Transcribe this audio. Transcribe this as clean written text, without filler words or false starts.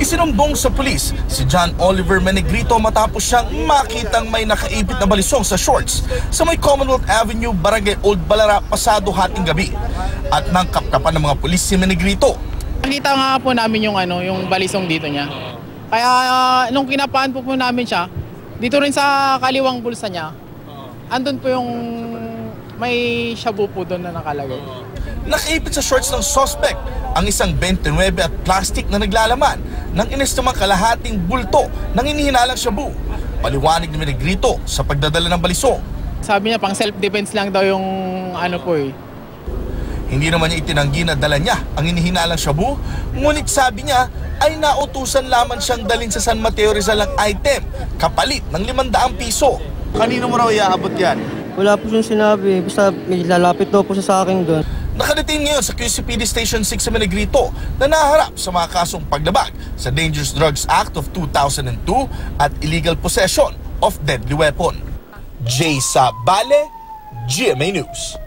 Isinumbong sa pulis si John Oliver Menegrito matapos siyang makitang may nakaipit na balisong sa shorts sa may Commonwealth Avenue, Barangay Old Balara pasado hating gabi. At nang kapkapan ng mga pulis si Menegrito. Nakita nga po namin yung balisong dito niya. Kaya nung kinapahan po namin siya, dito rin sa kaliwang bulsa niya, andun po yung may shabu po doon na nakalagay. Nakaipit sa shorts ng suspect ang isang 29 at plastic na naglalaman ng inestimang kalahating bulto ng inihinalang shabu. Paliwanag ni Menegrito sa pagdadala ng balisong. Sabi niya pang self-defense lang daw yung Hindi naman niya itinanggi na dala niya ang inihinalang shabu, ngunit sabi niya ay nautusan lamang siyang dalhin sa San Mateo Rizal ang item, kapalit ng 500 piso. Kanino mo raw iaabot yan? Wala po siyang sinabi, basta may lalapit daw po siya sa akin doon. Nakadetain ngayon sa QCPD Station 6 sa Menegrito na naharap sa mga kasong paglabag sa Dangerous Drugs Act of 2002 at illegal possession of deadly weapon. Jay Sabale, GMA News.